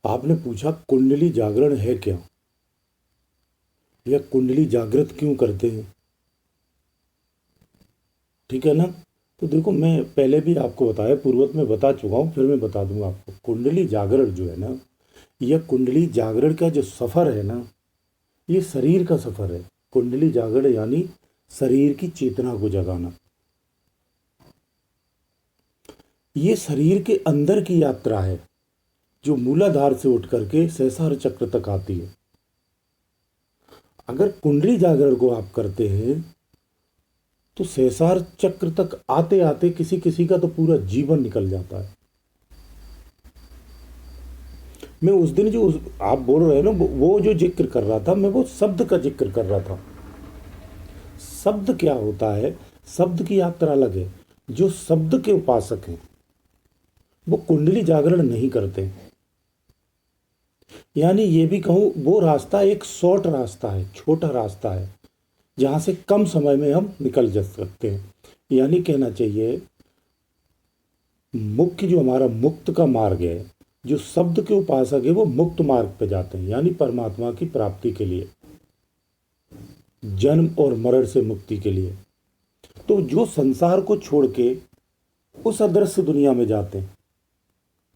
आपने पूछा कुंडली जागरण है क्या, या कुंडली जागृत क्यों करते हैं। ठीक है ना। तो देखो, मैं पहले भी आपको बताया, पूर्वत में बता चुका हूँ, फिर मैं बता दूंगा आपको। कुंडली जागरण जो है ना, यह कुंडली जागरण का जो सफ़र है ना, ये शरीर का सफ़र है। कुंडली जागरण यानी शरीर की चेतना को जगाना। ये शरीर के अंदर की यात्रा है, जो मूलाधार से उठ करके सहस्रार चक्र तक आती है। अगर कुंडली जागरण को आप करते हैं तो सहस्रार चक्र तक आते आते किसी किसी का तो पूरा जीवन निकल जाता है। मैं उस दिन आप बोल रहे हैं ना, वो जो जिक्र कर रहा था, मैं वो शब्द का जिक्र कर रहा था। शब्द क्या होता है, शब्द की यात्रा अलग है। जो शब्द के उपासक हैं वो कुंडली जागरण नहीं करते। यानी ये भी कहूँ, वो रास्ता एक शॉर्ट रास्ता है, छोटा रास्ता है, जहाँ से कम समय में हम निकल जा सकते हैं। यानी कहना चाहिए, मुख्य जो हमारा मुक्त का मार्ग है, जो शब्द के उपासक है वो मुक्त मार्ग पे जाते हैं, यानी परमात्मा की प्राप्ति के लिए, जन्म और मरण से मुक्ति के लिए। तो जो संसार को छोड़ के उस अदृश्य दुनिया में जाते हैं,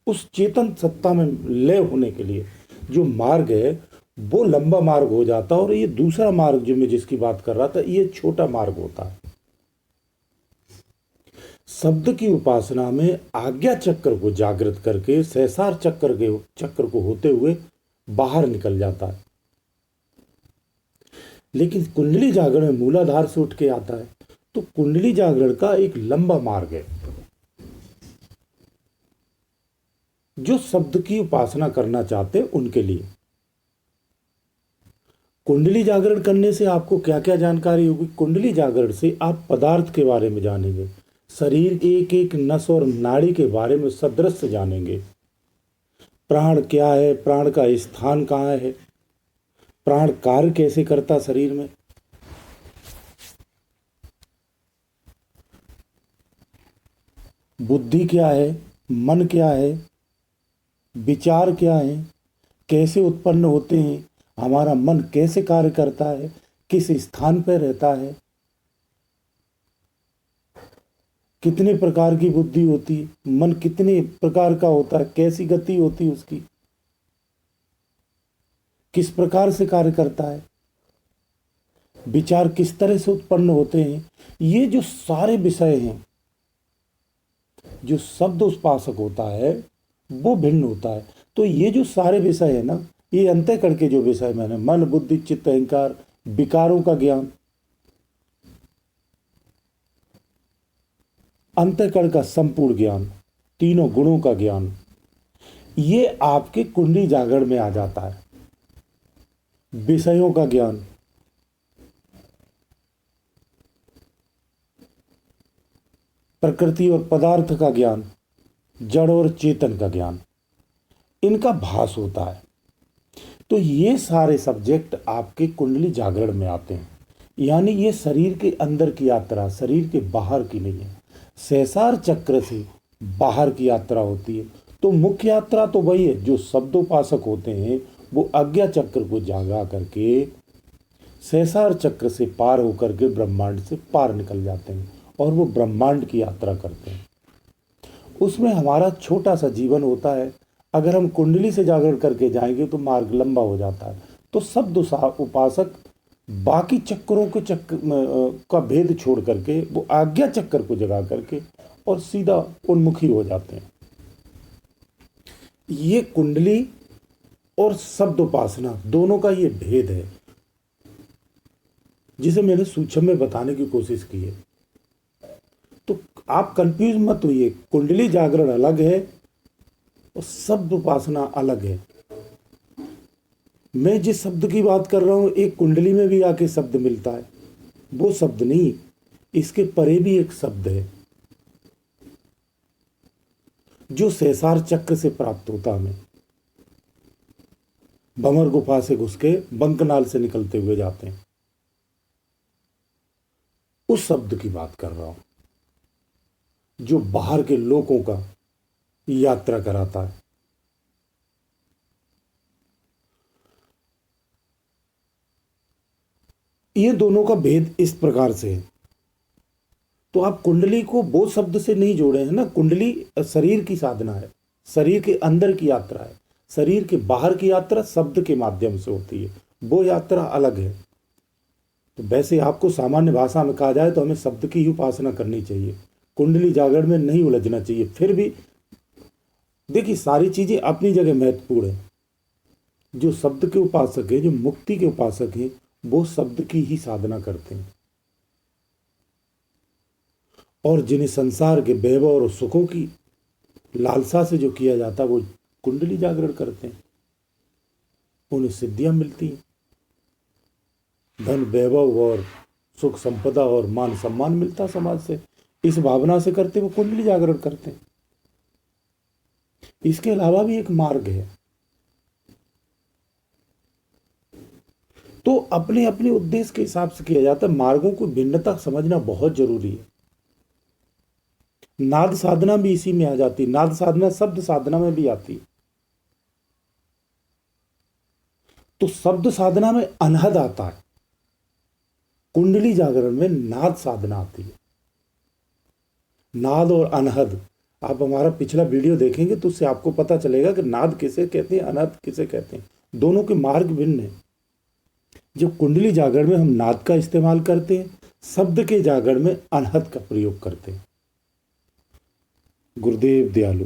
उस चेतन सत्ता में लय होने के लिए, जो मार्ग है वो लंबा मार्ग हो जाता है। और ये दूसरा मार्ग जो मैं जिसकी बात कर रहा था, ये छोटा मार्ग होता है। शब्द की उपासना में आज्ञा चक्र को जागृत करके सहस्रार चक्र को होते हुए बाहर निकल जाता है। लेकिन कुंडली जागरण मूलाधार से उठ के आता है, तो कुंडली जागरण का एक लंबा मार्ग है, जो शब्द की उपासना करना चाहते हैं उनके लिए। कुंडली जागरण करने से आपको क्या क्या जानकारी होगी। कुंडली जागरण से आप पदार्थ के बारे में जानेंगे, शरीर के एक एक नस और नाड़ी के बारे में सदृश जानेंगे। प्राण क्या है, प्राण का स्थान कहाँ है, प्राण कार्य कैसे करता शरीर में, बुद्धि क्या है, मन क्या है, विचार क्या है, कैसे उत्पन्न होते हैं, हमारा मन कैसे कार्य करता है, किस स्थान पर रहता है, कितने प्रकार की बुद्धि होती है, मन कितने प्रकार का होता है, कैसी गति होती है उसकी, किस प्रकार से कार्य करता है, विचार किस तरह से उत्पन्न होते हैं। ये जो सारे विषय हैं, जो शब्द उपासक होता है वो भिन्न होता है। तो ये जो सारे विषय है ना, ये अंतःकरण के जो विषय मैंने, मन बुद्धि चित्त अहंकार, विकारों का ज्ञान, अंतःकरण का संपूर्ण ज्ञान, तीनों गुणों का ज्ञान, ये आपके कुंडली जागरण में आ जाता है। विषयों का ज्ञान, प्रकृति और पदार्थ का ज्ञान, जड़ और चेतन का ज्ञान, इनका भास होता है। तो ये सारे सब्जेक्ट आपके कुंडली जागरण में आते हैं। यानी ये शरीर के अंदर की यात्रा, शरीर के बाहर की नहीं है, सहस्रार चक्र से बाहर की यात्रा होती है। तो मुख्य यात्रा तो वही है, जो शब्दोपासक होते हैं वो आज्ञा चक्र को जागा करके सहस्रार चक्र से पार होकर के ब्रह्मांड से पार निकल जाते हैं, और वो ब्रह्मांड की यात्रा करते हैं। उसमें हमारा छोटा सा जीवन होता है। अगर हम कुंडली से जागरण करके जाएंगे तो मार्ग लंबा हो जाता है। तो शब्द उपासक बाकी चक्रों के का भेद छोड़ करके वो आज्ञा चक्र को जगा करके और सीधा उन्मुखी हो जाते हैं। ये कुंडली और शब्द उपासना दोनों का ये भेद है, जिसे मैंने सूक्ष्म में बताने की कोशिश की है। तो आप कंफ्यूज मत होइए, कुंडली जागरण अलग है और शब्द उपासना अलग है। मैं जिस शब्द की बात कर रहा हूं, एक कुंडली में भी आके शब्द मिलता है, वो शब्द नहीं, इसके परे भी एक शब्द है जो सहस्रार चक्र से प्राप्त होता हमें। भंवर गुफा से घुस के बंकनाल से निकलते हुए जाते हैं, उस शब्द की बात कर रहा हूं जो बाहर के लोगों का यात्रा कराता है। ये दोनों का भेद इस प्रकार से है। तो आप कुंडली को बोध शब्द से नहीं जोड़े हैं ना। कुंडली शरीर की साधना है, शरीर के अंदर की यात्रा है। शरीर के बाहर की यात्रा शब्द के माध्यम से होती है, वो यात्रा अलग है। तो वैसे आपको सामान्य भाषा में कहा जाए तो हमें शब्द की ही उपासना करनी चाहिए, कुंडली जागरण में नहीं उलझना चाहिए। फिर भी देखिए, सारी चीजें अपनी जगह महत्वपूर्ण है। जो शब्द के उपासक है, जो मुक्ति के उपासक हैं, वो शब्द की ही साधना करते हैं। और जिन्हें संसार के वैभव और सुखों की लालसा से जो किया जाता है, वो कुंडली जागरण करते हैं, उन्हें सिद्धियां मिलती हैं, धन वैभव और सुख संपदा और मान सम्मान मिलता समाज से। इस भावना से करते वो कुंडली जागरण करते हैं। इसके अलावा भी एक मार्ग है। तो अपने अपने उद्देश्य के हिसाब से किया जाता है। मार्गों को भिन्नता समझना बहुत जरूरी है। नाद साधना भी इसी में आ जाती है। नाद साधना शब्द साधना में भी आती है। तो शब्द साधना में अनहद आता है, कुंडली जागरण में नाद साधना आती है। नाद और अनहद, आप हमारा पिछला वीडियो देखेंगे तो उससे आपको पता चलेगा कि नाद किसे कहते हैं, अनहद किसे कहते हैं। दोनों के मार्ग भिन्न हैं। जब कुंडली जागरण में हम नाद का इस्तेमाल करते हैं, शब्द के जागरण में अनहद का प्रयोग करते हैं। गुरुदेव दयालु।